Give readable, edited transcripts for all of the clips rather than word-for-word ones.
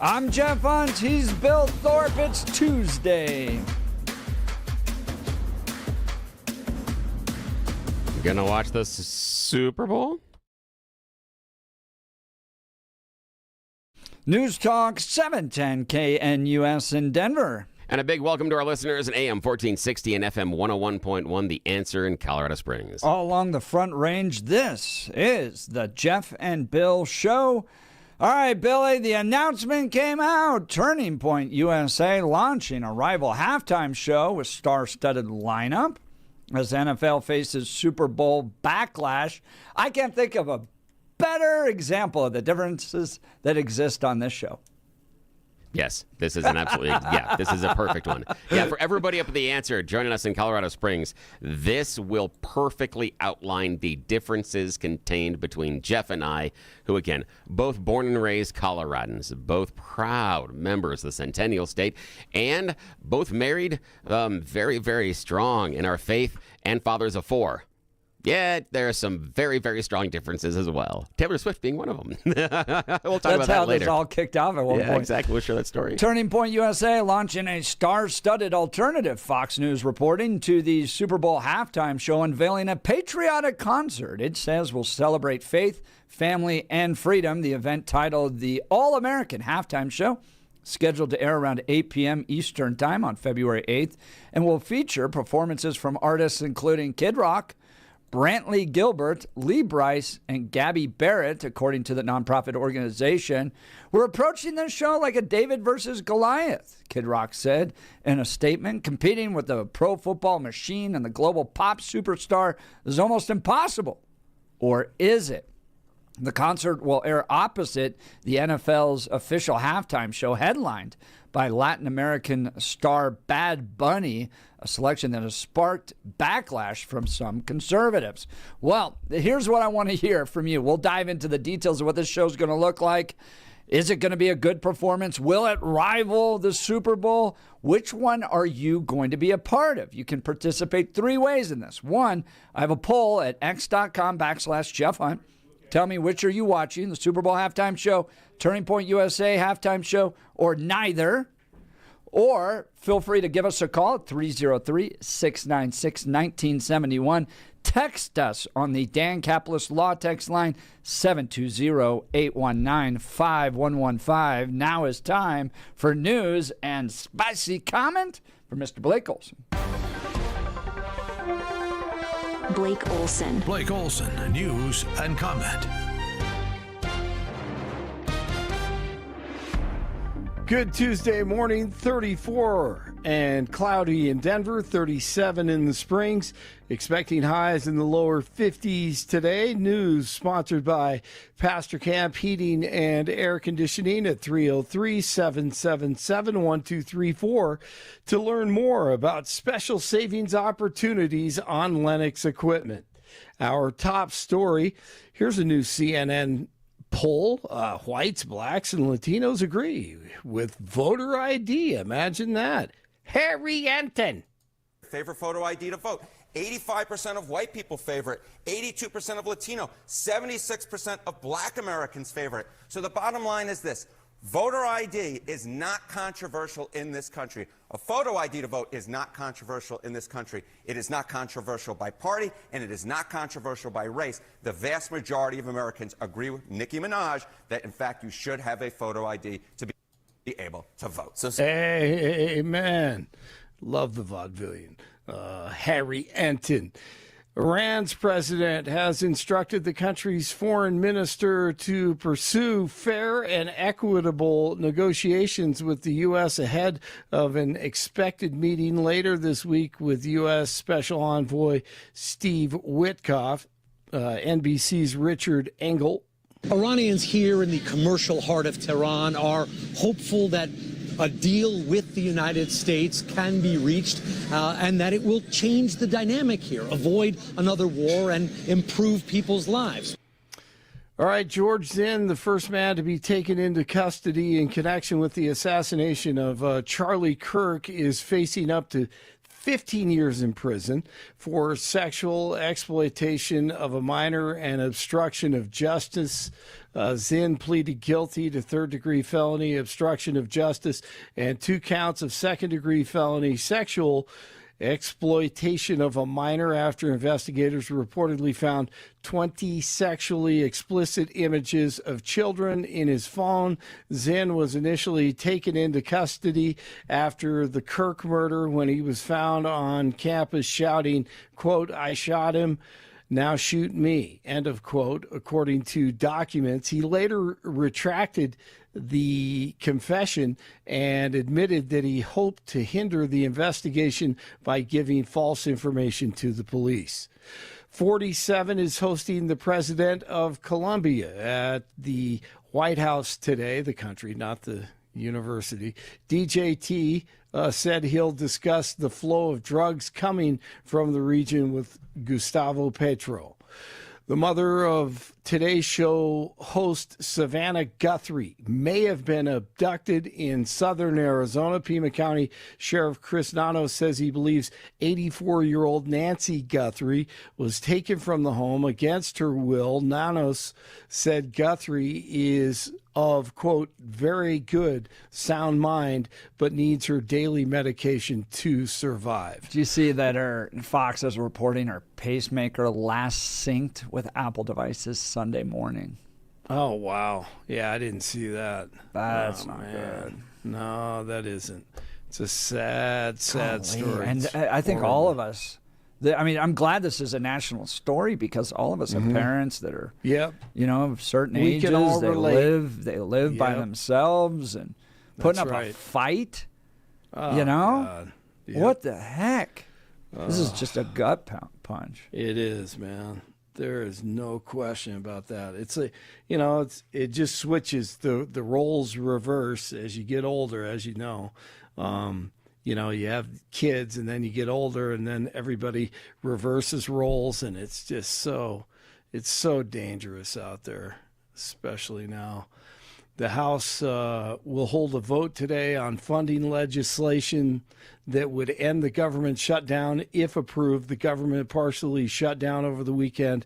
I'm Jeff Hunt. He's Bill Thorpe. It's Tuesday. You gonna watch the Super Bowl? News Talk 710 KNUS in Denver. And a big welcome to our listeners at AM 1460 and FM 101.1, The Answer in Colorado Springs. All along the Front Range, this is the Jeff and Bill Show. All right, Billy, the announcement came out. Turning Point USA launching a rival halftime show with star-studded lineup as NFL faces Super Bowl backlash. I can't think of a better example of the differences that exist on this show. Yes, this is an absolutely, this is a perfect one. Yeah, for everybody up at The Answer joining us in Colorado Springs, this will perfectly outline the differences contained between Jeff and I, who, again, both born and raised Coloradans, both proud members of the Centennial State, and both married very, very strong in our faith and fathers of four. Yeah, there are some very, very strong differences as well. Taylor Swift being one of them. We'll talk about that later. That's how this all kicked off at one point. Yeah, exactly. We'll share that story. Turning Point USA launching a star-studded alternative, Fox News reporting, to the Super Bowl halftime show, unveiling a patriotic concert it says will celebrate faith, family, and freedom. The event, titled the All-American Halftime Show, scheduled to air around 8 p.m. Eastern Time on February 8th, and will feature performances from artists including Kid Rock, Brantley Gilbert, Lee Brice, and Gabby Barrett, according to the nonprofit organization. We're approaching this show like a David versus Goliath, Kid Rock said in a statement. Competing with the pro football machine and the global pop superstar is almost impossible. Or is it? The concert will air opposite the NFL's official halftime show, headlined by Latin American star Bad Bunny, a selection that has sparked backlash from some conservatives. Well, here's what I want to hear from you. We'll dive into the details of what this show's going to look like. Is it going to be a good performance? Will it rival the Super Bowl? Which one are you going to be a part of? You can participate three ways in this. One, I have a poll at x.com/Jeff Hunt. Tell me, which are you watching, the Super Bowl halftime show, Turning Point USA halftime show, or neither? Or feel free to give us a call at 303-696-1971. Text us on the Dan Capitalist Law text line, 720-819-5115. Now is time for news and spicy comment from Mr. Blake Olson. Blake Olson. Blake Olson, news and comment. Good Tuesday morning, 34 and cloudy in Denver, 37 in the Springs. Expecting highs in the lower 50s today. News sponsored by Pastor Camp Heating and Air Conditioning at 303-777-1234 to learn more about special savings opportunities on Lennox equipment. Our top story, here's a new CNN poll. Whites, blacks, and Latinos agree with voter ID. Imagine that. Harry Enton. Favorite photo ID to vote. 85% of white people favor it. 82% of Latino. 76% of black Americans favor it. So the bottom line is this. Voter ID is not controversial in this country. A photo ID to vote is not controversial in this country. It is not controversial by party, and it is not controversial by race. The vast majority of Americans agree with Nicki Minaj that, in fact, you should have a photo ID to be able to vote. So, amen. Love the vaudevillian. Harry Enton. Iran's president has instructed the country's foreign minister to pursue fair and equitable negotiations with the U.S. ahead of an expected meeting later this week with U.S. Special Envoy Steve Witkoff. NBC's Richard Engel. Iranians here in the commercial heart of Tehran are hopeful that a deal with the United States can be reached and that it will change the dynamic here, avoid another war, and improve people's lives. All right, George Zinn, the first man to be taken into custody in connection with the assassination of Charlie Kirk, is facing up to 15 years in prison for sexual exploitation of a minor and obstruction of justice. Zinn pleaded guilty to third-degree felony obstruction of justice and 2 counts of second-degree felony sexual exploitation of a minor after investigators reportedly found 20 sexually explicit images of children in his phone. Zinn was initially taken into custody after the Kirk murder when he was found on campus shouting, quote, "I shot him. Now shoot me," end of quote, according to documents. He later retracted the confession and admitted that he hoped to hinder the investigation by giving false information to the police. 47 is hosting the president of Colombia at the White House today, the country, not the university. DJT said he'll discuss the flow of drugs coming from the region with Gustavo Petro. The mother of Today's Show host Savannah Guthrie may have been abducted in southern Arizona. Pima County Sheriff Chris Nanos says he believes 84-year-old Nancy Guthrie was taken from the home against her will. Nanos said Guthrie is of, quote, very good sound mind, but needs her daily medication to survive. Do you see that Fox is reporting her pacemaker last synced with Apple devices Sunday morning? Oh, wow. Yeah, I didn't see that. That's not good. No, that isn't. It's a sad story. And It's I think horrible. all of us, I'm glad this is a national story because all of us have parents that are, of certain We ages. can all They relate. live by themselves and putting That's up right. a fight. Oh, God. Yep. What the heck? This is just a gut punch. It is, man. There is no question about that. It's it just switches. The roles reverse as you get older, as you know. You have kids and then you get older and then everybody reverses roles, and it's just it's so dangerous out there, especially now. The House will hold a vote today on funding legislation that would end the government shutdown if approved. The government partially shut down over the weekend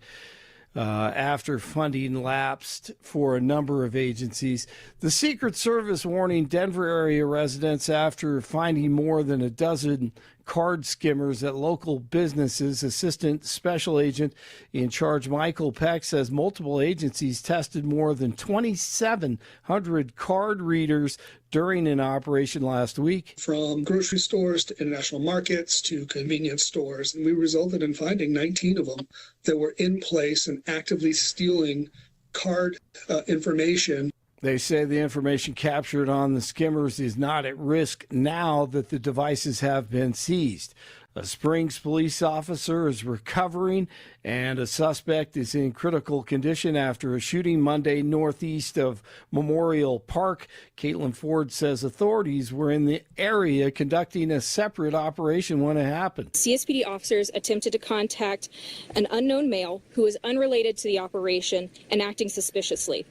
after funding lapsed for a number of agencies. The Secret Service warning Denver area residents after finding more than a dozen card skimmers at local businesses. Assistant Special Agent in charge Michael Peck says multiple agencies tested more than 2,700 card readers during an operation last week. From grocery stores to international markets to convenience stores, and we resulted in finding 19 of them that were in place and actively stealing card information. They say the information captured on the skimmers is not at risk now that the devices have been seized. A Springs police officer is recovering, and a suspect is in critical condition after a shooting Monday northeast of Memorial Park. Caitlin Ford says authorities were in the area conducting a separate operation when it happened. CSPD officers attempted to contact an unknown male who was unrelated to the operation and acting suspiciously.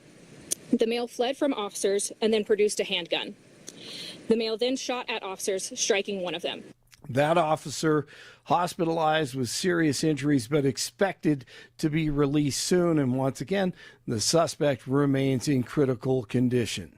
The male fled from officers and then produced a handgun. The male then shot at officers, striking one of them. That officer hospitalized with serious injuries but expected to be released soon. And once again, the suspect remains in critical condition.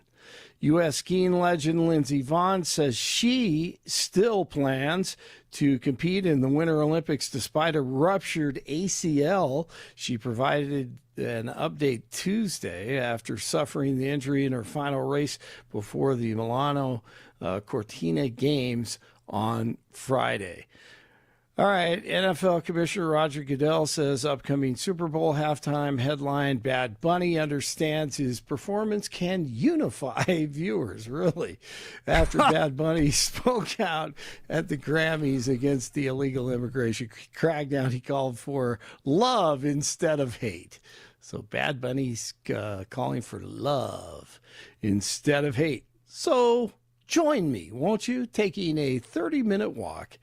U.S. skiing legend Lindsey Vonn says she still plans to compete in the Winter Olympics despite a ruptured ACL. She provided an update Tuesday after suffering the injury in her final race before the Milano Cortina Games on Friday. All right, NFL Commissioner Roger Goodell says upcoming Super Bowl halftime headline, Bad Bunny understands his performance can unify viewers, really. After Bad Bunny spoke out at the Grammys against the illegal immigration crackdown, he called for love instead of hate. So Bad Bunny's calling for love instead of hate. So join me, won't you, taking a 30-minute walk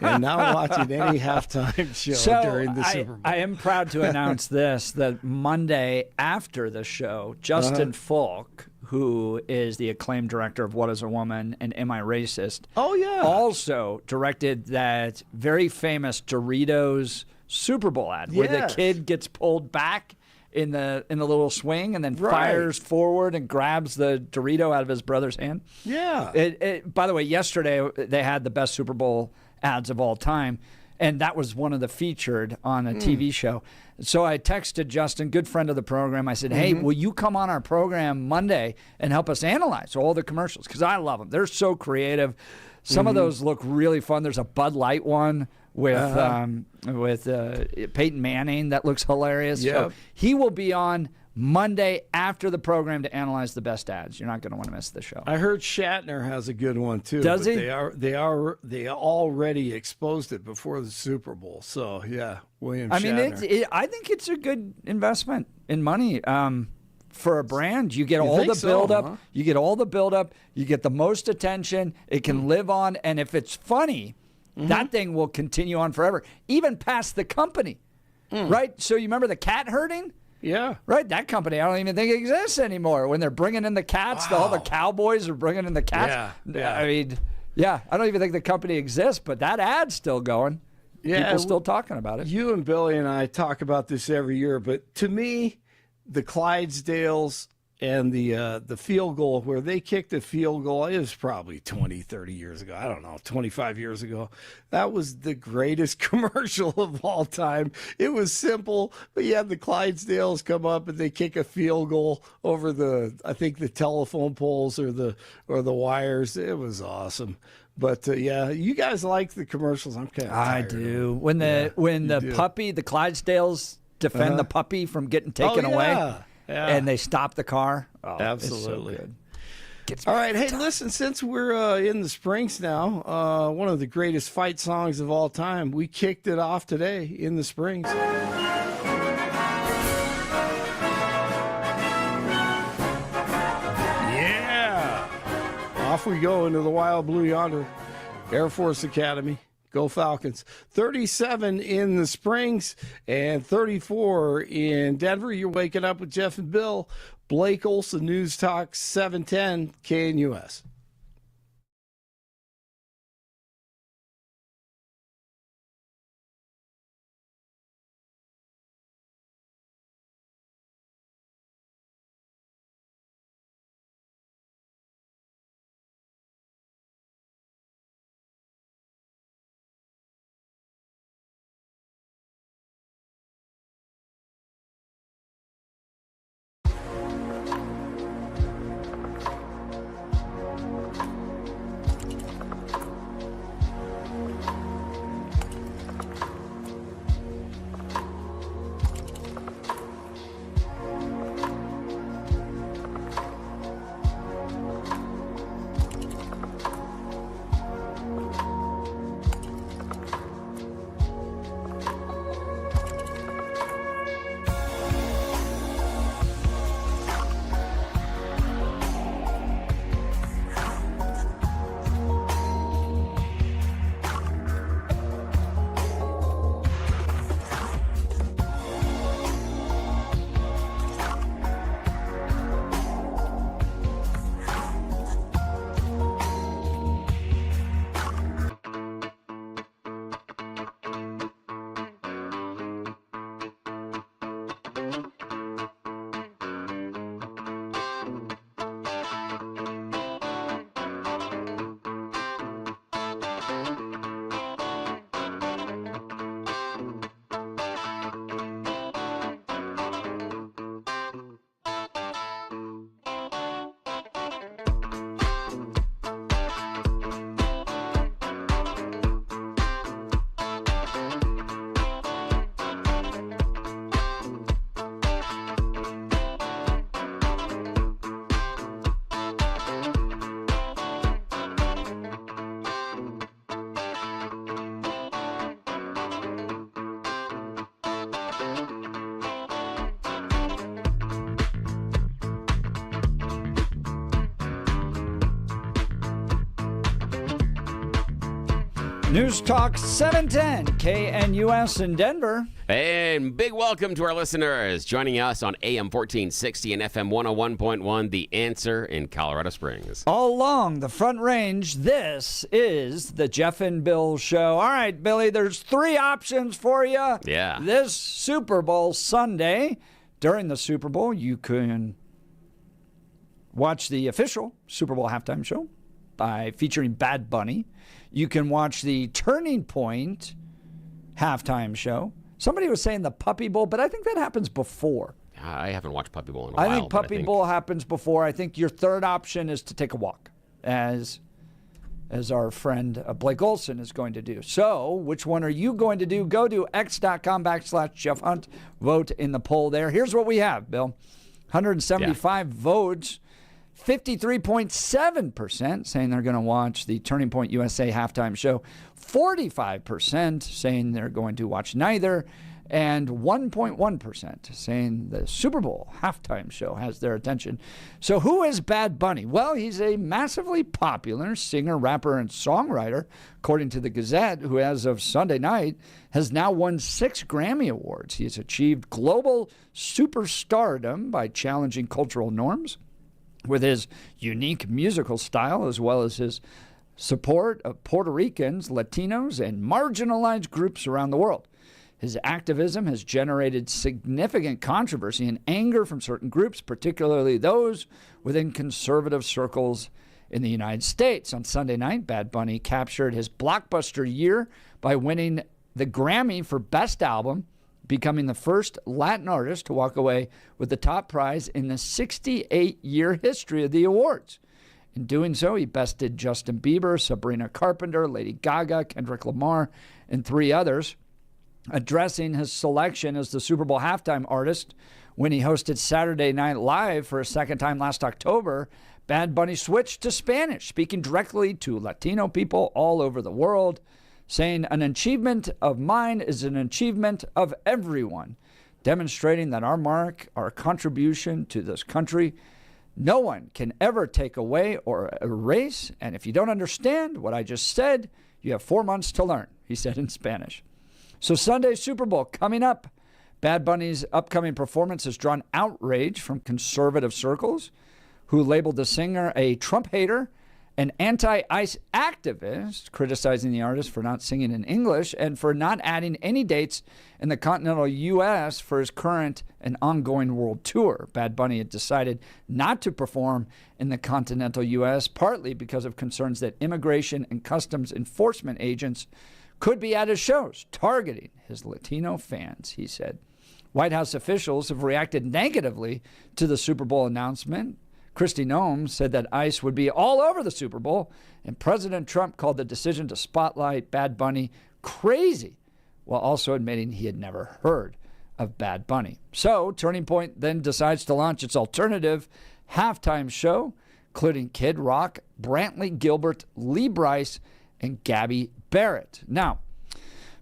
and not watching any halftime show during the Super Bowl. I am proud to announce this, that Monday after the show, Justin Falk, who is the acclaimed director of What is a Woman and Am I Racist? Oh, yeah. Also directed that very famous Doritos Super Bowl ad where the kid gets pulled back in the little swing and then fires forward and grabs the Dorito out of his brother's hand. Yeah. By the way, yesterday they had the best Super Bowl ads of all time, and that was one of the featured on a TV show. So I texted Justin, good friend of the program. I said, hey, will you come on our program Monday and help us analyze all the commercials? Because I love them. They're so creative. Some of those look really fun. There's a Bud Light one with Peyton Manning that looks hilarious. Yep. So he will be on Monday after the program to analyze the best ads. You're not going to want to miss the show. I heard Shatner has a good one too. Does he? They already exposed it before the Super Bowl. So yeah, William Shatner. I think it's a good investment in money. For a brand, you get You all think the so, buildup. huh? You get all the buildup. You get the most attention. It can live on, and if it's funny, that thing will continue on forever, even past the company, right? So you remember the cat herding? Yeah. Right, that company I don't even think exists anymore. When they're bringing in the cats, all the cowboys are bringing in the cats. Yeah. I mean, I don't even think the company exists, but that ad's still going. Yeah, People still talking about it. You and Billy and I talk about this every year, but to me, the Clydesdales and the field goal, where they kicked a field goal, it was probably 20, 30 years ago. I don't know, 25 years ago. That was the greatest commercial of all time. It was simple, but you had the Clydesdales come up and they kick a field goal over I think the telephone poles or the wires. It was awesome. But you guys like the commercials. I'm kind of I do. When the puppy, the Clydesdales defend the puppy from getting taken away. Yeah. And they stop the car. Oh, absolutely. It's so good. All right. Hey, listen, since we're in the Springs now, one of the greatest fight songs of all time, we kicked it off today in the Springs. Yeah. Off we go into the wild blue yonder. Air Force Academy. Go Falcons. 37 in the Springs and 34 in Denver. You're waking up with Jeff and Bill. Blake Olson, News Talk 710 KNUS. News Talk 710 KNUS in Denver. And big welcome to our listeners joining us on AM 1460 and FM 101.1, The Answer in Colorado Springs. All along the Front Range, this is the Jeff and Bill Show. All right, Billy, there's 3 options for you. Yeah. This Super Bowl Sunday. During the Super Bowl, you can watch the official Super Bowl halftime show by featuring Bad Bunny. You can watch the Turning Point halftime show. Somebody was saying the Puppy Bowl, but I think that happens before. I haven't watched Puppy Bowl in a while. I think Puppy Bowl happens before. I think your third option is to take a walk, as our friend Blake Olson is going to do. So, which one are you going to do? Go to x.com/Jeff Hunt. Vote in the poll there. Here's what we have, Bill. 175 votes. 53.7% saying they're going to watch the Turning Point USA halftime show. 45% saying they're going to watch neither. And 1.1% saying the Super Bowl halftime show has their attention. So who is Bad Bunny? Well, he's a massively popular singer, rapper, and songwriter, according to the Gazette, who as of Sunday night has now won 6 Grammy Awards. He has achieved global superstardom by challenging cultural norms with his unique musical style, as well as his support of Puerto Ricans, Latinos, and marginalized groups around the world. His activism has generated significant controversy and anger from certain groups, particularly those within conservative circles in the United States. On Sunday night, Bad Bunny captured his blockbuster year by winning the Grammy for Best Album, becoming the first Latin artist to walk away with the top prize in the 68-year history of the awards. In doing so, he bested Justin Bieber, Sabrina Carpenter, Lady Gaga, Kendrick Lamar, and 3 others. Addressing his selection as the Super Bowl halftime artist when he hosted Saturday Night Live for a second time last October, Bad Bunny switched to Spanish, speaking directly to Latino people all over the world, saying, "An achievement of mine is an achievement of everyone," demonstrating that our mark, our contribution to this country, no one can ever take away or erase. And if you don't understand what I just said, you have 4 months to learn, he said in Spanish. So Sunday's Super Bowl coming up. Bad Bunny's upcoming performance has drawn outrage from conservative circles, who labeled the singer a Trump hater, an anti-ICE activist, criticizing the artist for not singing in English and for not adding any dates in the continental U.S. for his current and ongoing world tour. Bad Bunny had decided not to perform in the continental U.S., partly because of concerns that immigration and customs enforcement agents could be at his shows, targeting his Latino fans, he said. White House officials have reacted negatively to the Super Bowl announcement. Kristi Noem said that ICE would be all over the Super Bowl, and President Trump called the decision to spotlight Bad Bunny crazy, while also admitting he had never heard of Bad Bunny. So Turning Point then decides to launch its alternative halftime show, including Kid Rock, Brantley Gilbert, Lee Brice, and Gabby Barrett. Now,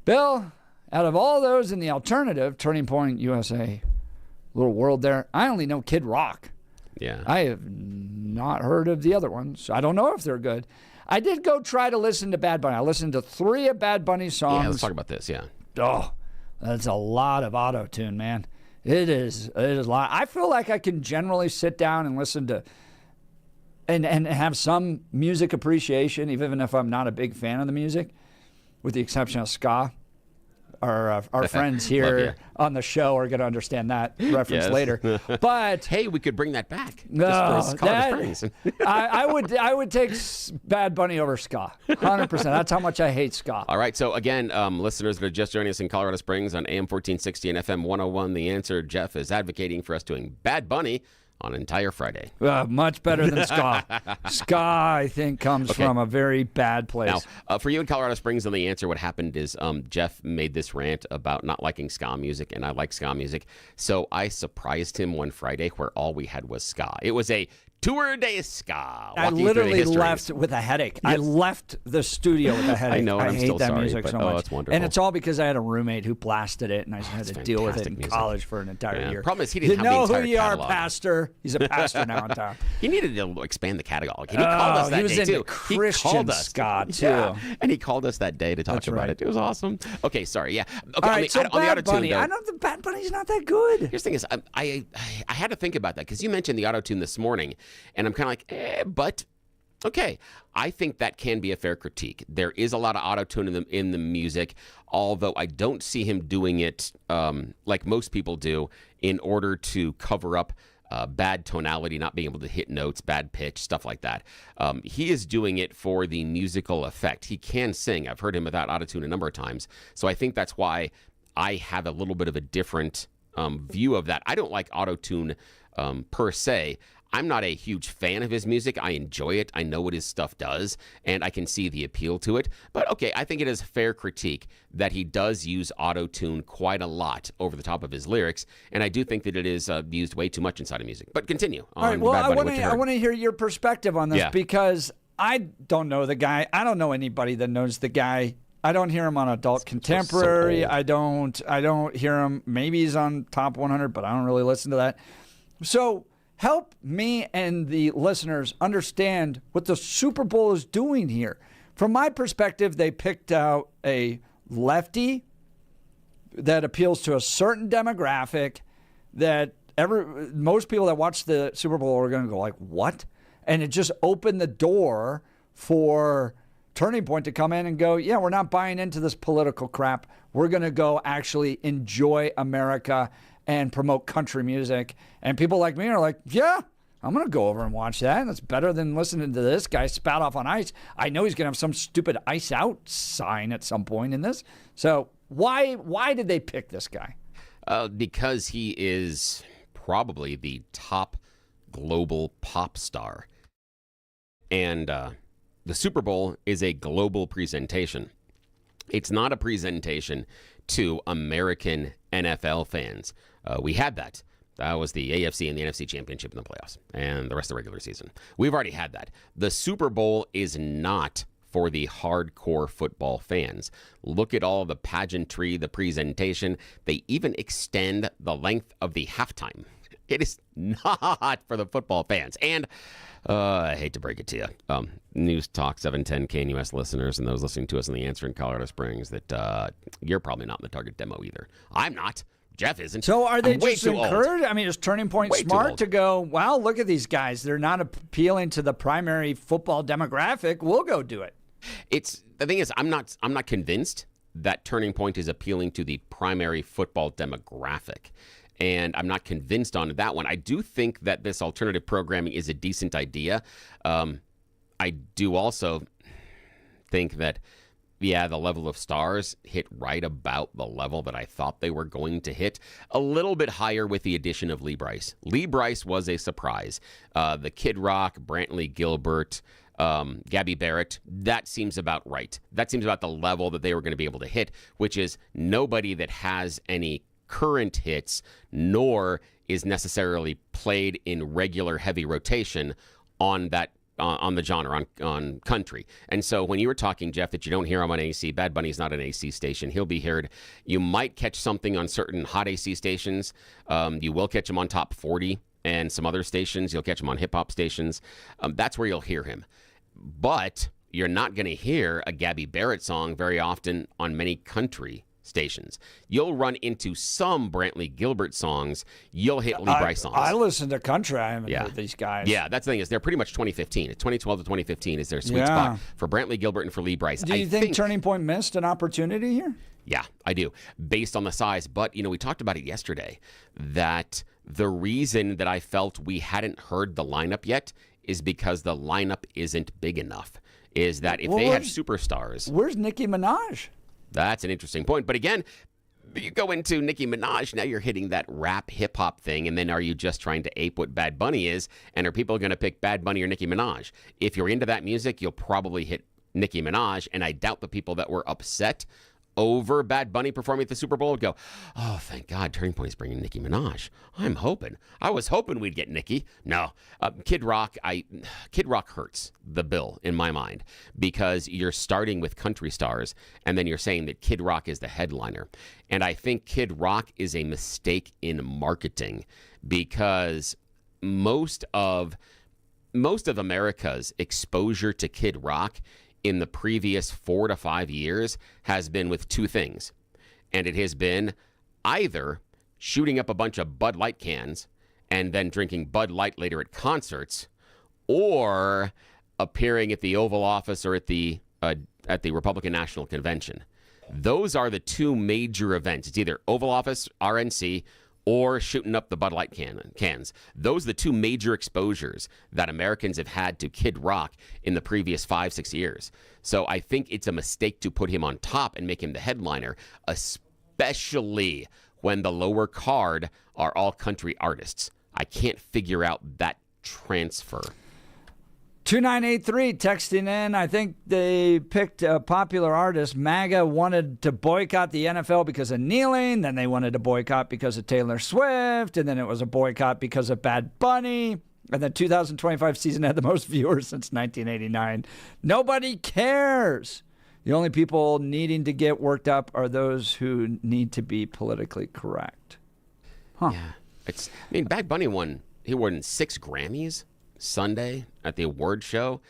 Bill, out of all those in the alternative, Turning Point USA, little world there, I only know Kid Rock. Yeah. I have not heard of the other ones. I don't know if they're good. I did go try to listen to Bad Bunny. I listened to 3 of Bad Bunny's songs. Yeah, let's talk about this, yeah. Oh, that's a lot of auto-tune, man. It is a lot. I feel like I can generally sit down and listen to and have some music appreciation, even if I'm not a big fan of the music, with the exception of ska. Our friends here on the show are going to understand that reference later. But hey, we could bring that back. No, I would take Bad Bunny over ska, 100%. That's how much I hate ska. All right. So again, listeners that are just joining us in Colorado Springs on AM 1460 and FM 101, The Answer. Jeff is advocating for us doing Bad Bunny on entire Friday. Much better than ska. Ska, I think, comes from a very bad place. Now, for you in Colorado Springs on The Answer, what happened is Jeff made this rant about not liking ska music, and I like ska music. So I surprised him one Friday where all we had was ska. It was a Tour de Ska. I literally left with a headache. Yes. I left the studio with a headache. I know, and I I'm hate still that sorry, music but, so much. It's wonderful. And it's all because I had a roommate who blasted it, and I had to deal with it in college for an entire year. Problem is, he didn't have the know entire who you catalog. are, Pastor. He's a pastor now in town. He needed to expand the catalog. And he called us that he was day, into too. Christian he called us. ska, too. Yeah. And he called us that day to talk about it. It was awesome. Okay, sorry. Yeah. Okay, all right, so on the Bad auto-tune, Bunny. though, I know the Bad Bunny's not that good. Here's the thing is, I had to think about that because you mentioned the auto-tune this morning, and I'm kind of like, but okay. I think that can be a fair critique. There is a lot of auto-tune in the music, although I don't see him doing it like most people do in order to cover up bad tonality, not being able to hit notes, bad pitch, stuff like that. He is doing it for the musical effect. He can sing. I've heard him without auto-tune a number of times. So I think that's why I have a little bit of a different view of that. I don't like auto-tune per se. I'm not a huge fan of his music. I enjoy it. I know what his stuff does, and I can see the appeal to it. But okay, I think it is fair critique that he does use auto-tune quite a lot over the top of his lyrics, and I do think that it is used way too much inside of music. But continue. All right, well, I want to hear your perspective on this because I don't know the guy. I don't know anybody that knows the guy. I don't hear him on Adult Contemporary. I don't hear him. Maybe he's on Top 100, but I don't really listen to that. So help me and the listeners understand what the Super Bowl is doing here. From my perspective, they picked out a lefty that appeals to a certain demographic that most people that watch the Super Bowl are going to go like, what? And it just opened the door for Turning Point to come in and go, yeah, we're not buying into this political crap. We're going to go actually enjoy America and promote country music. And people like me are like, yeah, I'm going to go over and watch that. That's better than listening to this guy spout off on ice. I know he's going to have some stupid ice out sign at some point in this. So why did they pick this guy? Because he is probably the top global pop star. And the Super Bowl is a global presentation. It's not a presentation to American NFL fans. We had that. That was the AFC and the NFC championship in the playoffs and the rest of the regular season. We've already had that. The Super Bowl is not for the hardcore football fans. Look at all the pageantry, the presentation. They even extend the length of the halftime. It is not for the football fans. And I hate to break it to you, News Talk 710 KNUS listeners and those listening to us in The Answer in Colorado Springs, that you're probably not in the target demo either. I'm not. Jeff isn't. So are they just encouraged? I mean, is Turning Point smart to go, wow, look at these guys. They're not appealing to the primary football demographic. We'll go do it. The thing is, I'm not convinced that Turning Point is appealing to the primary football demographic. And I'm not convinced on that one. I do think that this alternative programming is a decent idea. I do also think that, yeah, the level of stars hit right about the level that I thought they were going to hit. A little bit higher with the addition of Lee Brice. Lee Brice was a surprise. The Kid Rock, Brantley Gilbert, Gabby Barrett, that seems about right. That seems about the level that they were going to be able to hit, which is nobody that has any current hits, nor is necessarily played in regular heavy rotation on that on the genre, on country. And so when you were talking, Jeff, that you don't hear him on AC, Bad Bunny's not an AC station. He'll be heard. You might catch something on certain hot AC stations. You will catch him on Top 40 and some other stations. You'll catch him on hip-hop stations. That's where you'll hear him. But you're not going to hear a Gabby Barrett song very often on many country stations. You'll run into some Brantley Gilbert songs. You'll hit Lee Brice songs. I listen to country. I haven't heard these guys. Yeah, that's the thing is they're pretty much 2015. 2012 to 2015 is their sweet spot for Brantley Gilbert and for Lee Brice. Do you think Turning Point missed an opportunity here? Yeah, I do, based on the size. But, we talked about it yesterday, that the reason that I felt we hadn't heard the lineup yet is because the lineup isn't big enough. Is that if they had superstars... Where's Nicki Minaj? That's an interesting point. But again, you go into Nicki Minaj, now you're hitting that rap hip-hop thing, and then are you just trying to ape what Bad Bunny is? And are people going to pick Bad Bunny or Nicki Minaj? If you're into that music, you'll probably hit Nicki Minaj, and I doubt the people that were upset over Bad Bunny performing at the Super Bowl would go, oh, thank God, Turning Point is bringing Nicki Minaj. I was hoping we'd get Nicki. No, Kid Rock hurts the bill in my mind because you're starting with country stars and then you're saying that Kid Rock is the headliner. And I think Kid Rock is a mistake in marketing because most of America's exposure to Kid Rock in the previous 4 to 5 years has been with two things. And it has been either shooting up a bunch of Bud Light cans and then drinking Bud Light later at concerts, or appearing at the Oval Office or at the Republican National Convention. Those are the two major events. It's either Oval Office, RNC, or shooting up the Bud Light cans. Those are the two major exposures that Americans have had to Kid Rock in the previous 5-6 years. So I think it's a mistake to put him on top and make him the headliner, especially when the lower card are all country artists. I can't figure out that transfer. 2983 texting in. I think they picked a popular artist. MAGA wanted to boycott the NFL because of kneeling. Then they wanted to boycott because of Taylor Swift. And then it was a boycott because of Bad Bunny. And the 2025 season had the most viewers since 1989. Nobody cares. The only people needing to get worked up are those who need to be politically correct. Huh. Yeah. Bad Bunny won 6 Grammys Sunday at the award show,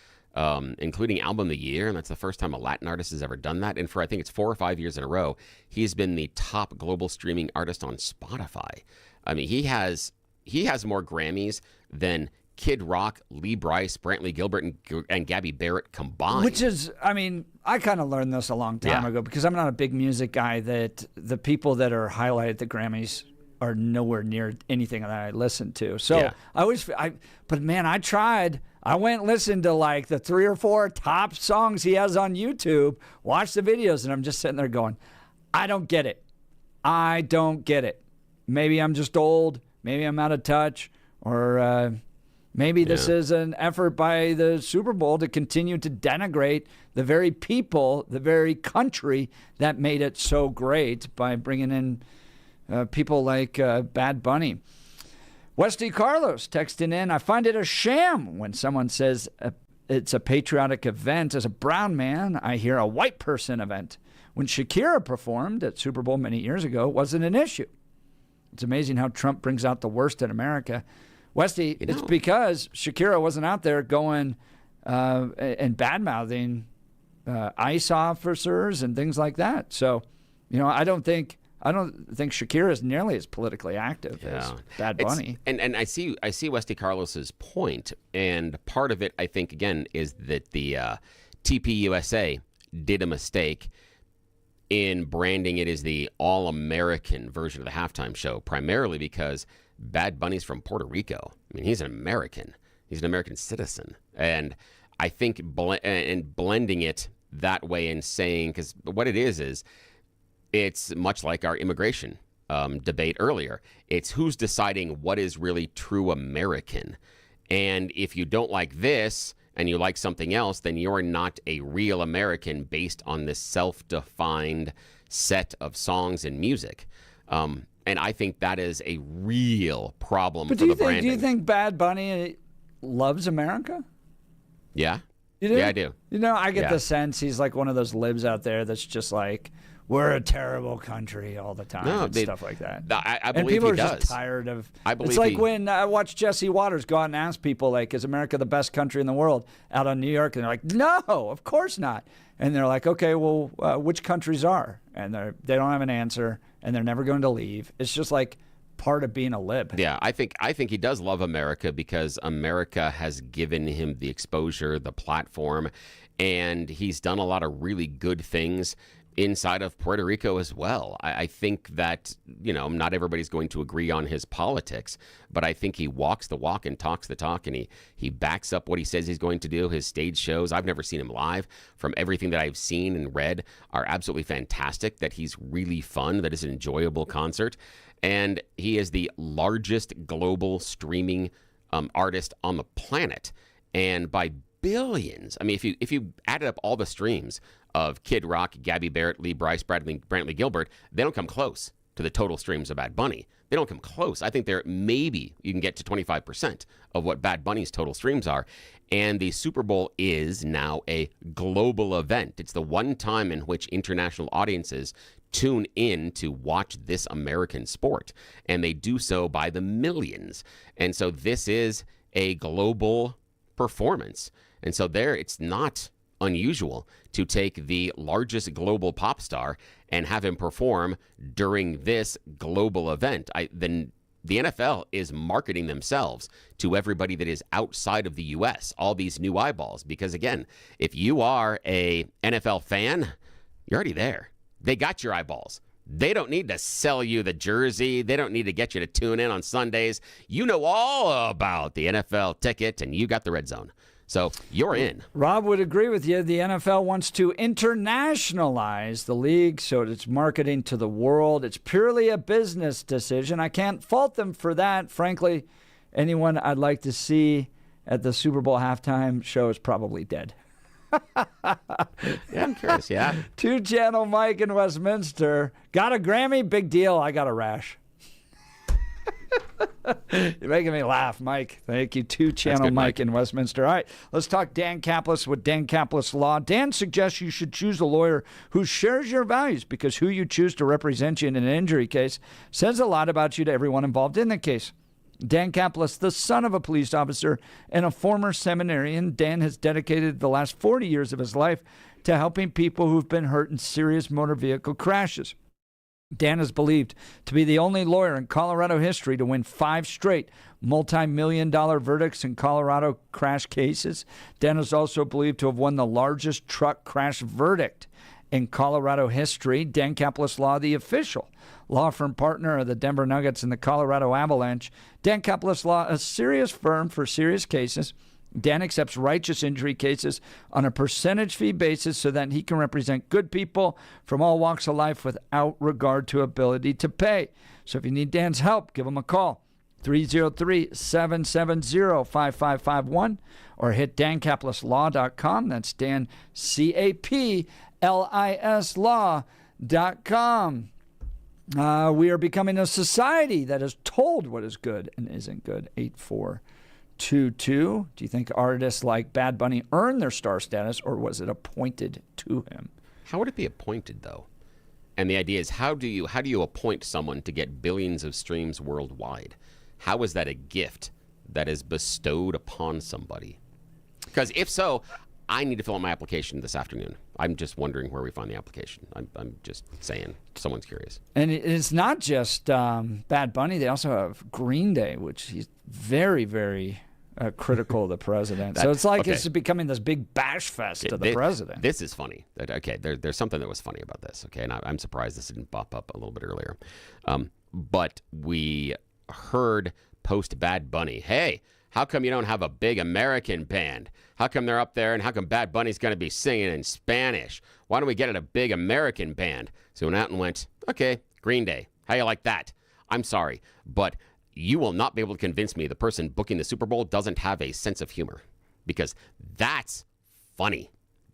including Album of the Year, and that's the first time a Latin artist has ever done that. And for I think it's 4 or 5 years in a row, he's been the top global streaming artist on Spotify. I mean, he has more Grammys than Kid Rock, Lee Brice, Brantley Gilbert, and Gabby Barrett combined. Which is, I kind of learned this a long time ago because I'm not a big music guy, that the people that are highlighted at the Grammys are nowhere near anything that I listen to. So but man, I tried. I went and listened to like the 3 or 4 top songs he has on YouTube, watched the videos, and I'm just sitting there going, I don't get it. I don't get it. Maybe I'm just old. Maybe I'm out of touch. Or maybe this is an effort by the Super Bowl to continue to denigrate the very people, the very country that made it so great by bringing in people like Bad Bunny. Westy Carlos texting in, I find it a sham when someone says it's a patriotic event. As a brown man, I hear a white person event. When Shakira performed at Super Bowl many years ago, it wasn't an issue. It's amazing how Trump brings out the worst in America. Westy, it's because Shakira wasn't out there going and bad-mouthing ICE officers and things like that. So, I don't think Shakira is nearly as politically active as Bad Bunny. And I see Westy Carlos's point, and part of it, I think, again, is that the TPUSA did a mistake in branding it as the all-American version of the halftime show, primarily because Bad Bunny's from Puerto Rico. I mean, he's an American. He's an American citizen. And I think blending it that way and saying, because what it is it's much like our immigration debate earlier. It's who's deciding what is really true American. And if you don't like this and you like something else, then you're not a real American based on this self-defined set of songs and music. And I think that is a real problem for the branding. Do you think Bad Bunny loves America? Yeah. You do? Yeah, I do. I get the sense he's like one of those libs out there that's just like, we're a terrible country all the time and stuff like that. I believe and people he are does. just tired of. I believe it's like when I watched Jesse Waters go out and ask people, like, is America the best country in the world out on New York? And they're like, no, of course not. And they're like, okay, well, which countries are? And they don't have an answer, and they're never going to leave. It's just like part of being a lib. Yeah, I think he does love America because America has given him the exposure, the platform, and he's done a lot of really good things inside of Puerto Rico as well. I think that, not everybody's going to agree on his politics, but I think he walks the walk and talks the talk, and he backs up what he says he's going to do. His stage shows, I've never seen him live. From everything that I've seen and read, are absolutely fantastic, that he's really fun, that is an enjoyable concert. And he is the largest global streaming artist on the planet. And by billions. I mean, if you added up all the streams of Kid Rock, Gabby Barrett, Lee Brice, Brantley Gilbert, they don't come close to the total streams of Bad Bunny. They don't come close. I think they're maybe you can get to 25% of what Bad Bunny's total streams are. And the Super Bowl is now a global event. It's the one time in which international audiences tune in to watch this American sport. And they do so by the millions. And so this is a global performance. And so it's not unusual to take the largest global pop star and have him perform during this global event. Then the NFL is marketing themselves to everybody that is outside of the U.S., all these new eyeballs. Because, again, if you are a NFL fan, you're already there. They got your eyeballs. They don't need to sell you the jersey. They don't need to get you to tune in on Sundays. You know all about the NFL ticket, and you got the red zone. So you're in. Rob would agree with you. The NFL wants to internationalize the league, so it's marketing to the world. It's purely a business decision. I can't fault them for that. Frankly, anyone I'd like to see at the Super Bowl halftime show is probably dead. Yeah, I'm curious, yeah. 2-channel Mike in Westminster. Got a Grammy? Big deal. I got a rash. You're making me laugh, Mike. Thank you. 2-channel good, Mike Mike in Westminster. All right, let's talk Dan Caplis with Dan Caplis Law. Dan suggests you should choose a lawyer who shares your values because who you choose to represent you in an injury case says a lot about you to everyone involved in the case. Dan Caplis, the son of a police officer and a former seminarian, Dan has dedicated the last 40 years of his life to helping people who've been hurt in serious motor vehicle crashes. Dan is believed to be the only lawyer in Colorado history to win 5 straight multi-million-dollar verdicts in Colorado crash cases. Dan is also believed to have won the largest truck crash verdict in Colorado history. Dan Caplis Law, the official law firm partner of the Denver Nuggets and the Colorado Avalanche. Dan Caplis Law, a serious firm for serious cases. Dan accepts righteous injury cases on a percentage fee basis so that he can represent good people from all walks of life without regard to ability to pay. So if you need Dan's help, give him a call, 303-770-5551, or hit dancaplisLaw.com. That's Dan, C-A-P-L-I-S law.com. We are becoming a society that is told what is good and isn't good. 8422. Do you think artists like Bad Bunny earned their star status, or was it appointed to him? How would it be appointed, though? And the idea is, how do you appoint someone to get billions of streams worldwide? How is that a gift that is bestowed upon somebody? Because if so, I need to fill out my application this afternoon. I'm just wondering where we find the application. I'm just saying, someone's curious. And it's not just Bad Bunny. They also have Green Day, which he's very, very critical of the president. So it's like it's becoming this big bash fest of the president. This is funny. There's something that was funny about this. Okay, and I'm surprised this didn't pop up a little bit earlier. But we heard post Bad Bunny, hey, how come you don't have a big American band? How come they're up there, and how come Bad Bunny's going to be singing in Spanish? Why don't we get it a big American band? So we went out and went, okay, Green Day. How you like that? I'm sorry, but you will not be able to convince me the person booking the Super Bowl doesn't have a sense of humor, because that's funny.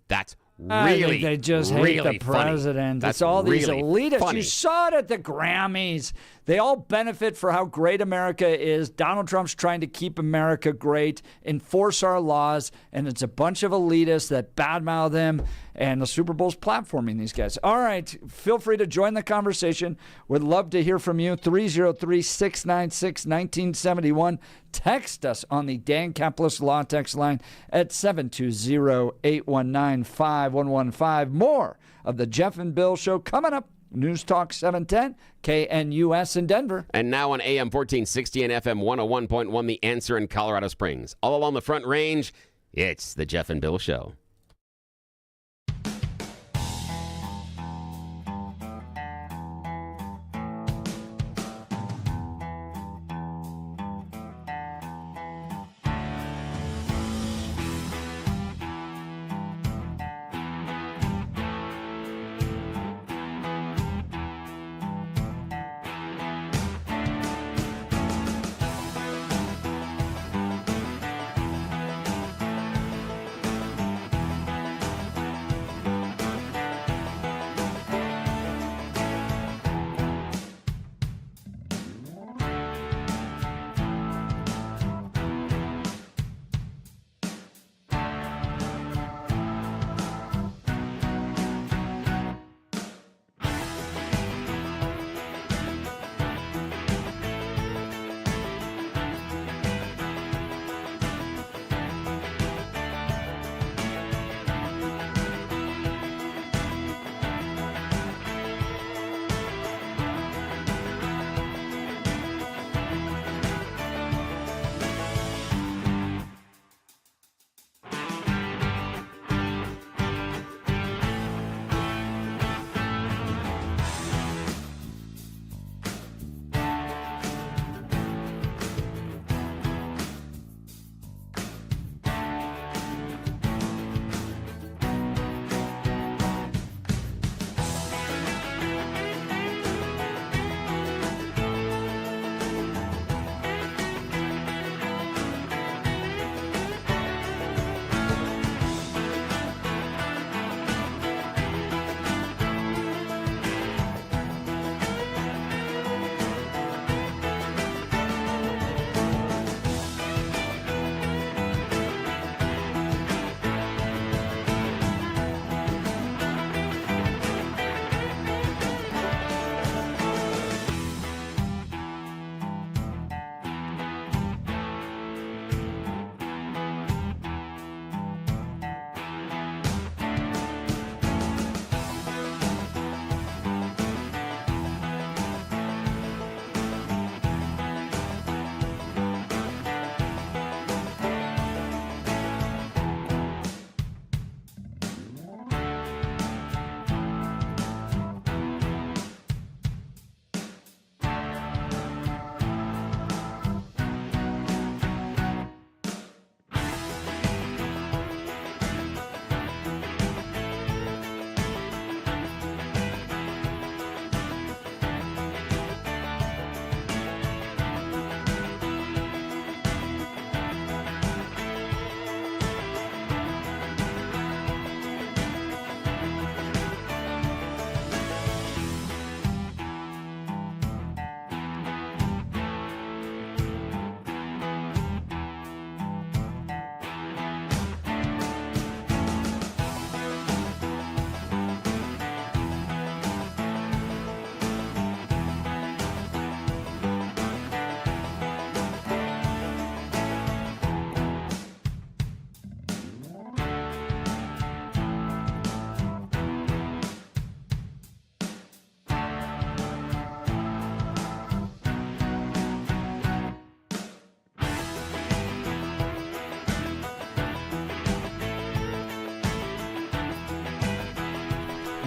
That's really, they just really hate the president. Funny. It's all these really elitists. funny. You saw it at the Grammys. They all benefit for how great America is. Donald Trump's trying to keep America great, enforce our laws, and it's a bunch of elitists that badmouth him, and the Super Bowl's platforming these guys. All right, feel free to join the conversation. Would love to hear from you. 303-696-1971. Text us on the Dan Caplis Law text line at 720-819-5115. More of the Jeff and Bill Show coming up. News Talk 710, KNUS in Denver. And now on AM 1460 and FM 101.1, The Answer in Colorado Springs. All along the Front Range, it's the Jeff and Bill Show.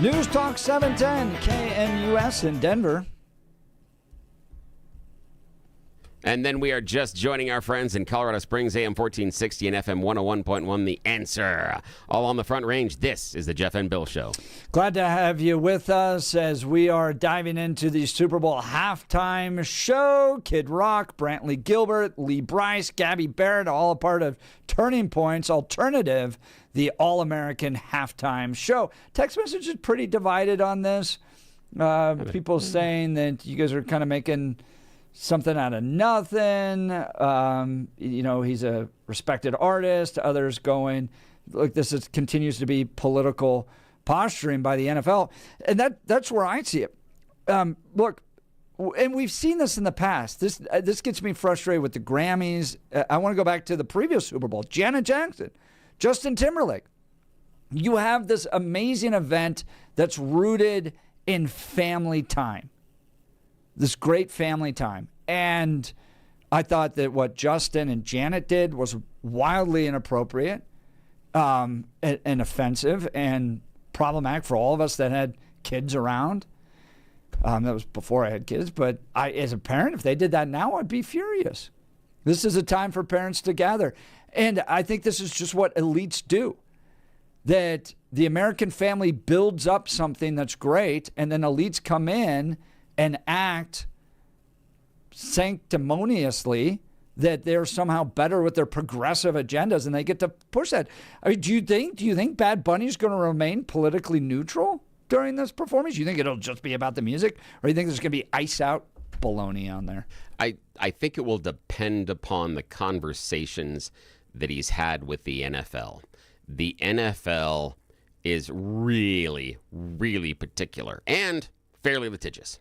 News Talk 710 KNUS in Denver. And then we are just joining our friends in Colorado Springs, AM 1460 and FM 101.1, The Answer. All on the Front Range, this is the Jeff and Bill Show. Glad to have you with us as we are diving into the Super Bowl halftime show. Kid Rock, Brantley Gilbert, Lee Brice, Gabby Barrett, all a part of Turning Point's alternative, the All-American halftime show. Text message is pretty divided on this. People saying that you guys are kind of making something out of nothing. He's a respected artist. Others going, look, continues to be political posturing by the NFL. And that's where I see it. Look, and we've seen this in the past. This gets me frustrated with the Grammys. I want to go back to the previous Super Bowl. Janet Jackson, Justin Timberlake. You have this amazing event that's rooted in family time. This great family time. And I thought that what Justin and Janet did was wildly inappropriate and offensive and problematic for all of us that had kids around. That was before I had kids. But as a parent, if they did that now, I'd be furious. This is a time for parents to gather. And I think this is just what elites do. That the American family builds up something that's great, and then elites come in and act sanctimoniously that they're somehow better with their progressive agendas and they get to push that. I mean, do you think Bad Bunny's going to remain politically neutral during this performance? You think it'll just be about the music, or do you think there's going to be ice out baloney on there? I think it will depend upon the conversations that he's had with the NFL. The NFL is really, really particular and fairly litigious.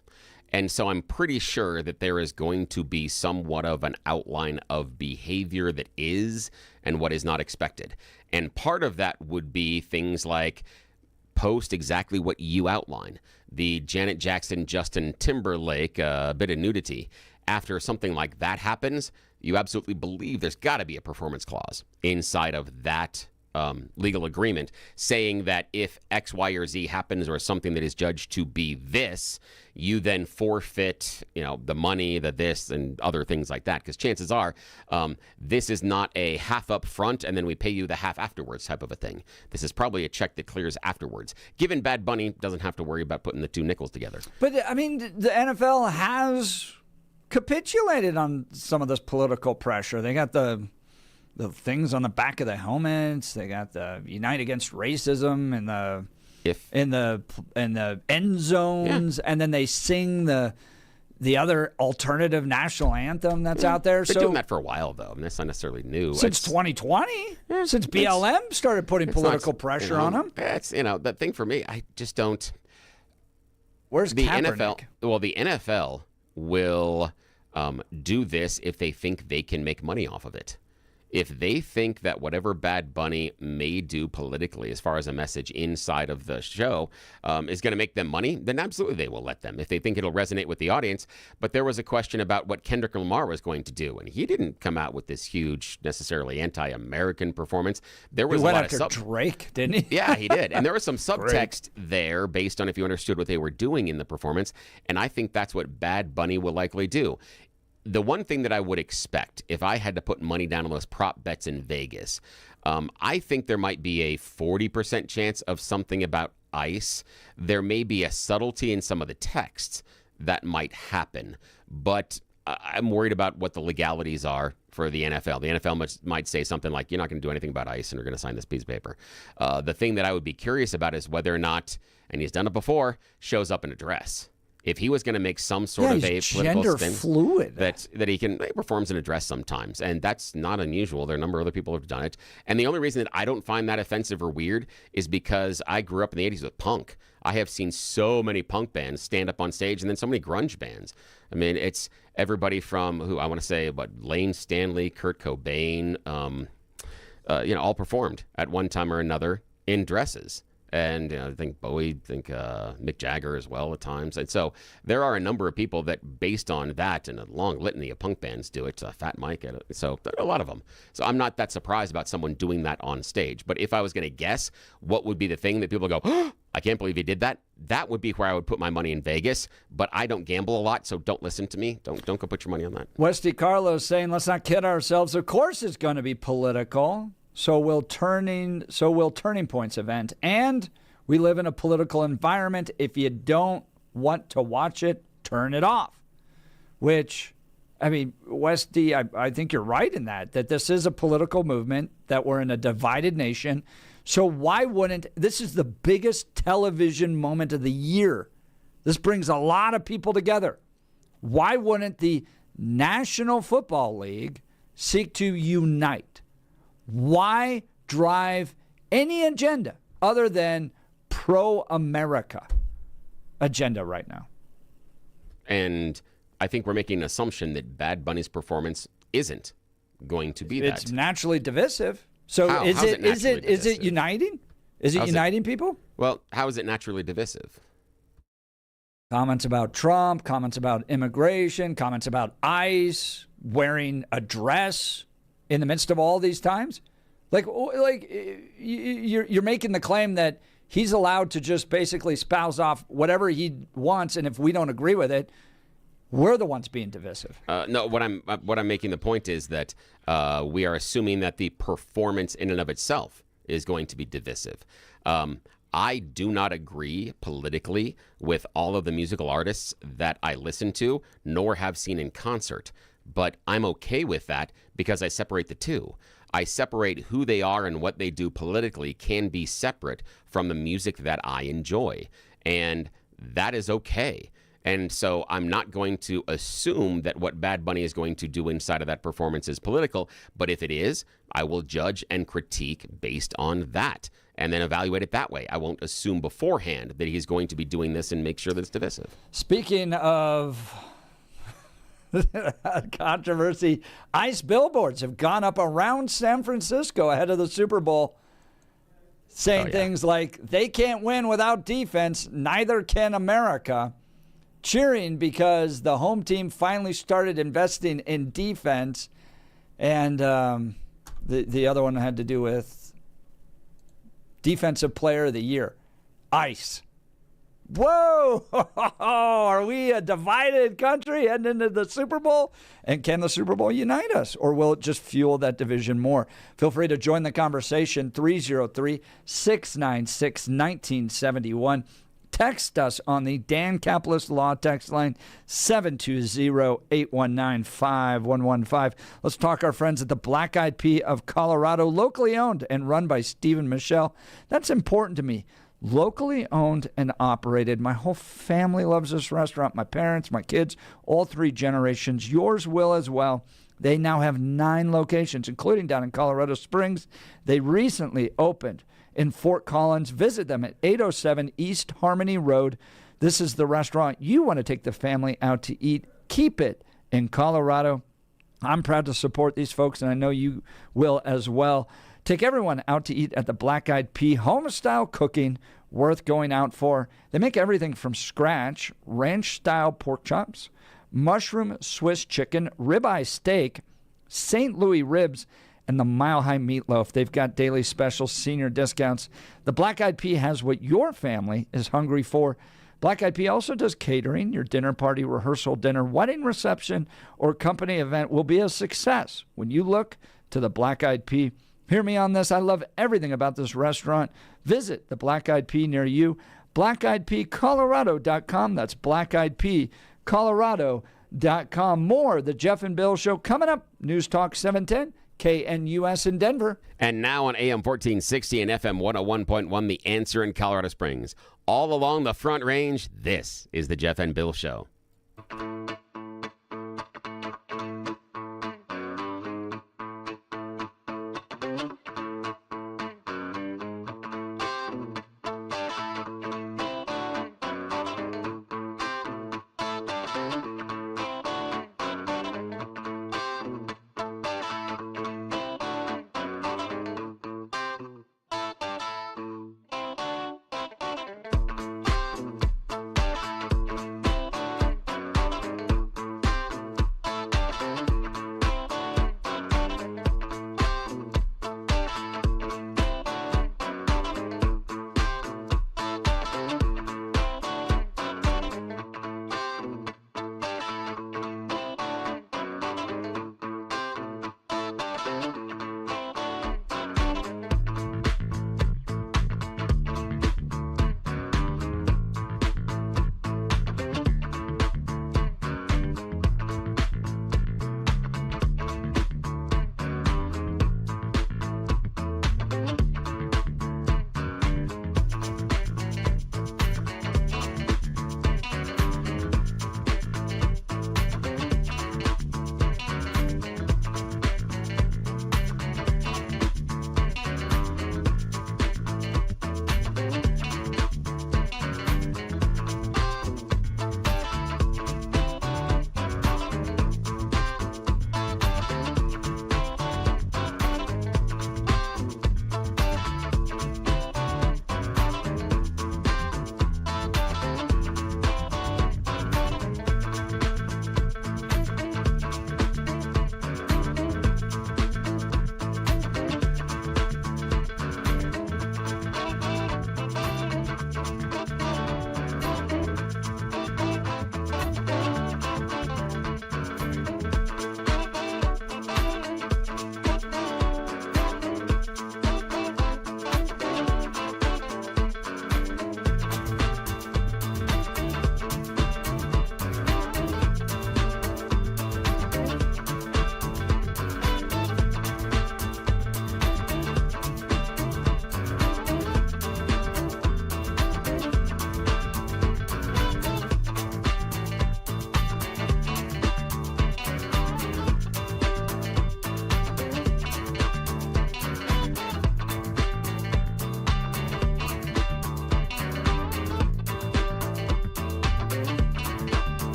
And so I'm pretty sure that there is going to be somewhat of an outline of behavior that is and what is not expected. And part of that would be things like post exactly what you outline. The Janet Jackson, Justin Timberlake, bit of nudity. After something like that happens, you absolutely believe there's got to be a performance clause inside of that legal agreement saying that if X, Y, or Z happens or something that is judged to be this, you then forfeit, the money, the this, and other things like that. Because chances are this is not a half up front and then we pay you the half afterwards type of a thing. This is probably a check that clears afterwards. Given Bad Bunny doesn't have to worry about putting the two nickels together. But, I mean, the NFL has capitulated on some of this political pressure. They got the things on the back of the helmets. They got the Unite Against Racism in the end zones, and then they sing the other alternative national anthem that's out there. They're doing that for a while, though. I mean, that's not necessarily new. Since 2020, since BLM started putting political pressure on them. That's the thing for me. I just don't. Where's the Kaepernick? NFL? Well, the NFL will do this if they think they can make money off of it. If they think that whatever Bad Bunny may do politically as far as a message inside of the show is going to make them money, then absolutely they will let them if they think it'll resonate with the audience. But there was a question about what Kendrick Lamar was going to do, and he didn't come out with this huge, necessarily anti-American performance. There was he went a lot after of Drake, didn't he? Yeah, he did. And there was some subtext there based on if you understood what they were doing in the performance. And I think that's what Bad Bunny will likely do. The one thing that I would expect if I had to put money down on those prop bets in Vegas, I think there might be a 40% chance of something about ICE. There may be a subtlety in some of the texts that might happen, but I'm worried about what the legalities are for the NFL. The NFL might say something like, you're not going to do anything about ICE and you're going to sign this piece of paper. The thing that I would be curious about is whether or not, and he's done it before, shows up in a dress. If he was going to make some sort of a political spin, fluid. that he performs in a dress sometimes, and that's not unusual. There are a number of other people who have done it. And the only reason that I don't find that offensive or weird is because I grew up in the 80s with punk. I have seen so many punk bands stand up on stage, and then so many grunge bands. I mean, it's everybody from who I want to say, Lane Stanley, Kurt Cobain, all performed at one time or another in dresses. And I think Bowie, Mick Jagger as well at times. And so there are a number of people that, based on that and a long litany of punk bands, do it. Fat Mike, so there are a lot of them. So I'm not that surprised about someone doing that on stage. But if I was going to guess, what would be the thing that people go, oh, I can't believe he did that. That would be where I would put my money in Vegas, but I don't gamble a lot, so don't listen to me. Don't go put your money on that. Westy Carlos saying, let's not kid ourselves. Of course it's going to be political. So will Turning Points event. And we live in a political environment. If you don't want to watch it, turn it off. Which, I mean, Westy, I think you're right in that this is a political movement, that we're in a divided nation. So why wouldn't, this is the biggest television moment of the year. This brings a lot of people together. Why wouldn't the National Football League seek to unite? Why drive any agenda other than pro-America agenda right now? And I think we're making an assumption that Bad Bunny's performance isn't going to be that. It's naturally divisive. So How? is How's it uniting? Is it uniting people? Well, how is it naturally divisive? Comments about Trump, comments about immigration, comments about ICE, wearing a dress in the midst of all these times. You're making the claim that he's allowed to just basically spouse off whatever he wants, and if we don't agree with it, we're the ones being divisive. No, what I'm making the point is that we are assuming that the performance in and of itself is going to be divisive. I do not agree politically with all of the musical artists that I listen to, nor have seen in concert. But I'm okay with that because I separate the two. I separate who they are and what they do politically can be separate from the music that I enjoy. And that is okay. And so I'm not going to assume that what Bad Bunny is going to do inside of that performance is political. But if it is, I will judge and critique based on that and then evaluate it that way. I won't assume beforehand that he's going to be doing this and make sure that it's divisive. Speaking of controversy, ICE billboards have gone up around San Francisco ahead of the Super Bowl, saying things like, they can't win without defense, neither can America. Cheering because the home team finally started investing in defense. And the other one had to do with Defensive Player of the Year, ICE. Whoa! Are we a divided country heading into the Super Bowl? And can the Super Bowl unite us? Or will it just fuel that division more? Feel free to join the conversation, 303-696-1971. Text us on the Dan Capitalist Law text line, 720-819-5115. Let's talk our friends at the Black Eyed Pea of Colorado, locally owned and run by Stephen Michelle. That's important to me. Locally owned and operated. My whole family loves this restaurant. My parents, my kids, all three generations. Yours will as well. They now have 9 locations, including down in Colorado Springs. They recently opened in Fort Collins. Visit them at 807 East Harmony Road. This is the restaurant you want to take the family out to eat. Keep it in Colorado. I'm proud to support these folks, and I know you will as well. Take everyone out to eat at the Black Eyed Pea. Home-style cooking, worth going out for. They make everything from scratch: ranch-style pork chops, mushroom Swiss chicken, ribeye steak, St. Louis ribs, and the Mile High meatloaf. They've got daily specials, senior discounts. The Black Eyed Pea has what your family is hungry for. Black Eyed Pea also does catering. Your dinner party, rehearsal dinner, wedding reception, or company event will be a success when you look to the Black Eyed Pea. Hear me on this. I love everything about this restaurant. Visit the Black Eyed Pea near you. BlackEyedPeaColorado.com. That's BlackEyedPeaColorado.com. More The Jeff and Bill Show coming up. News Talk 710. KNUS in Denver. And now on AM 1460 and FM 101.1, The Answer in Colorado Springs. All along the Front Range, this is The Jeff and Bill Show.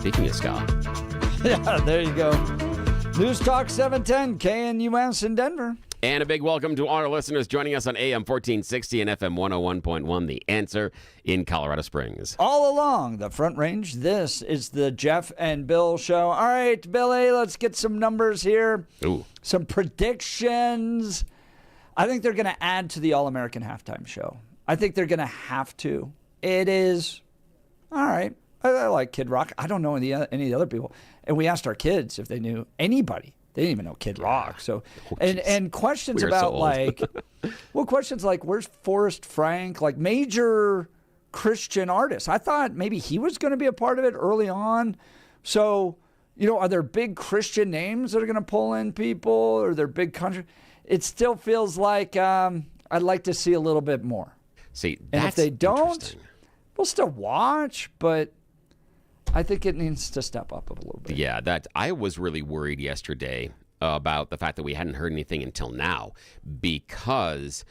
Speaking of ska. Yeah, there you go. News Talk 710, KNUS in Denver. And a big welcome to all our listeners joining us on AM 1460 and FM 101.1, The Answer in Colorado Springs. All along the Front Range, this is the Jeff and Bill Show. All right, Billy, let's get some numbers here. Ooh. Some predictions. I think they're going to add to the All-American Halftime Show. I think they're going to have to. It is, all right, I like Kid Rock. I don't know any of the other people. And we asked our kids if they knew anybody. They didn't even know Kid Rock. So, and questions about questions like, where's Forrest Frank? Like major Christian artists. I thought maybe he was going to be a part of it early on. So, are there big Christian names that are going to pull in people, or are there big country? It still feels like I'd like to see a little bit more. See, and if they don't, we'll still watch, but I think it needs to step up a little bit. Yeah, I was really worried yesterday about the fact that we hadn't heard anything until now, because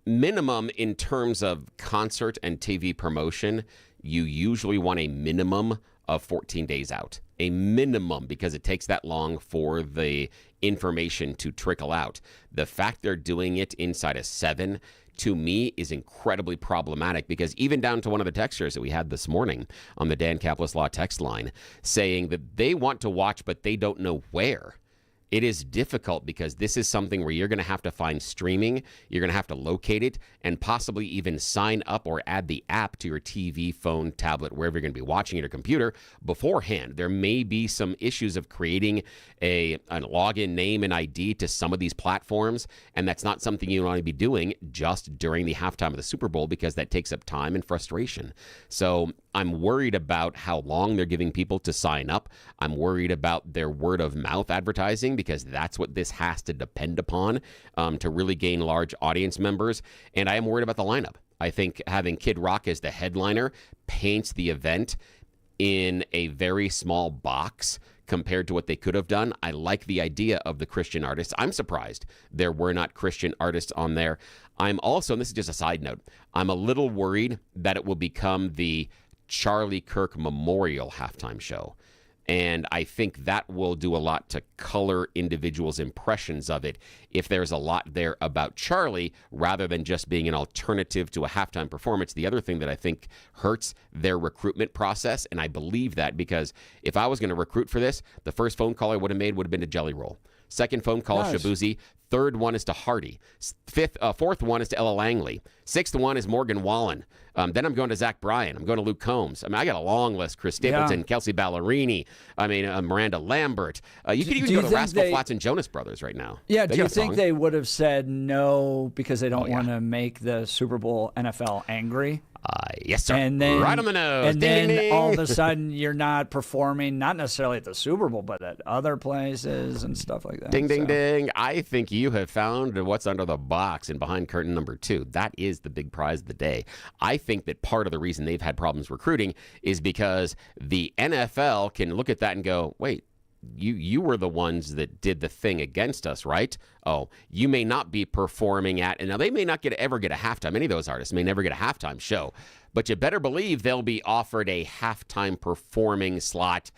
minimum in terms of concert and TV promotion, you usually want a minimum of 14 days out. A minimum, because it takes that long for the information to trickle out. The fact they're doing it inside of 7, to me, is incredibly problematic, because even down to one of the texters that we had this morning on the Dan Caplis Law text line saying that they want to watch, but they don't know where. It is difficult, because this is something where you're going to have to find streaming, you're going to have to locate it, and possibly even sign up or add the app to your TV, phone, tablet, wherever you're going to be watching it, or computer beforehand. There may be some issues of creating a login name and ID to some of these platforms, and that's not something you want to be doing just during the halftime of the Super Bowl, because that takes up time and frustration. So I'm worried about how long they're giving people to sign up. I'm worried about their word of mouth advertising, because that's what this has to depend upon to really gain large audience members. And I am worried about the lineup. I think having Kid Rock as the headliner paints the event in a very small box compared to what they could have done. I like the idea of the Christian artists. I'm surprised there were not Christian artists on there. I'm also, and this is just a side note, I'm a little worried that it will become the Charlie Kirk Memorial halftime show. And I think that will do a lot to color individuals' impressions of it if there's a lot there about Charlie rather than just being an alternative to a halftime performance. The other thing that I think hurts their recruitment process, and I believe that because if I was going to recruit for this, the first phone call I would have made would have been to Jelly Roll. Second phone call, Nice. Shabuzi. Third one is to Hardy. Fourth one is to Ella Langley. Sixth one is Morgan Wallen. Then I'm going to Zach Bryan. I'm going to Luke Combs. I mean, I got a long list. Chris Stapleton, Yeah. Kelsey Ballerini. I mean, Miranda Lambert. You could even do you go to think Rascal they- Flatts and Jonas Brothers right now. Yeah, They do you got a think song. they would have said no because they don't yeah. want to make the Super Bowl NFL angry? Yes, sir. And then, right on the nose. And Ding, then ding, ding. all of a sudden you're not performing, not necessarily at the Super Bowl, but at other places and stuff like that. Ding, ding, So, ding. I think you have found what's under the box and behind curtain number 2. That is the big prize of the day. I think that part of the reason they've had problems recruiting is because the NFL can look at that and go, wait, you were the ones that did the thing against us, right? Oh, you may not be performing at, and now they may not ever get a halftime. Any of those artists may never get a halftime show, but you better believe they'll be offered a halftime performing slot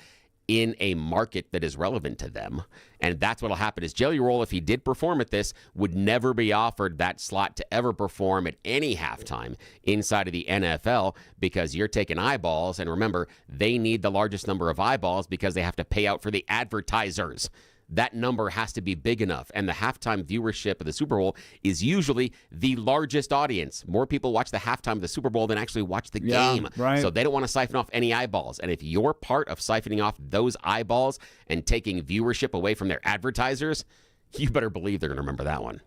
in a market that is relevant to them. And that's what'll happen is Jelly Roll, if he did perform at this, would never be offered that slot to ever perform at any halftime inside of the NFL because you're taking eyeballs. And remember, they need the largest number of eyeballs because they have to pay out for the advertisers. That number has to be big enough. And the halftime viewership of the Super Bowl is usually the largest audience. More people watch the halftime of the Super Bowl than actually watch the game. Right. So they don't want to siphon off any eyeballs. And if you're part of siphoning off those eyeballs and taking viewership away from their advertisers, you better believe they're going to remember that one.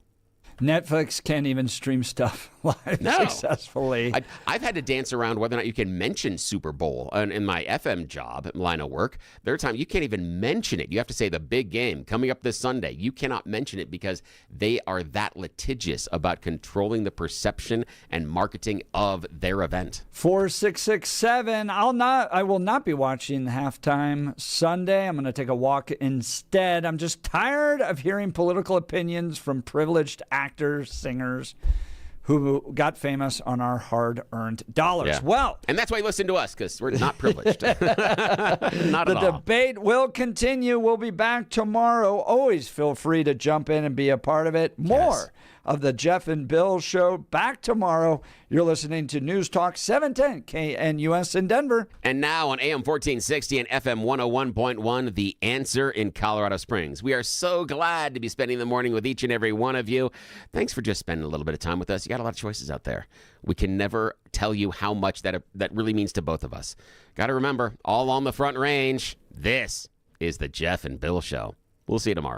Netflix can't even stream stuff live successfully. I've had to dance around whether or not you can mention Super Bowl. And in my FM job, line of work, there are times you can't even mention it. You have to say the big game coming up this Sunday. You cannot mention it because they are that litigious about controlling the perception and marketing of their event. 4667. I will not be watching halftime Sunday. I'm going to take a walk instead. I'm just tired of hearing political opinions from privileged actors, singers who got famous on our hard-earned dollars. Yeah. Well, and that's why you listen to us, because we're not privileged. Not the at all. debate will continue. We'll be back tomorrow. Always feel free to jump in and be a part of it. More of the Jeff and Bill Show back tomorrow. You're listening to News Talk 710 KNUS in Denver. And now on AM 1460 and FM 101.1, The Answer in Colorado Springs. We are so glad to be spending the morning with each and every one of you. Thanks for just spending a little bit of time with us. You got a lot of choices out there. We can never tell you how much that really means to both of us. Got to remember, all on the Front Range, this is the Jeff and Bill Show. We'll see you tomorrow.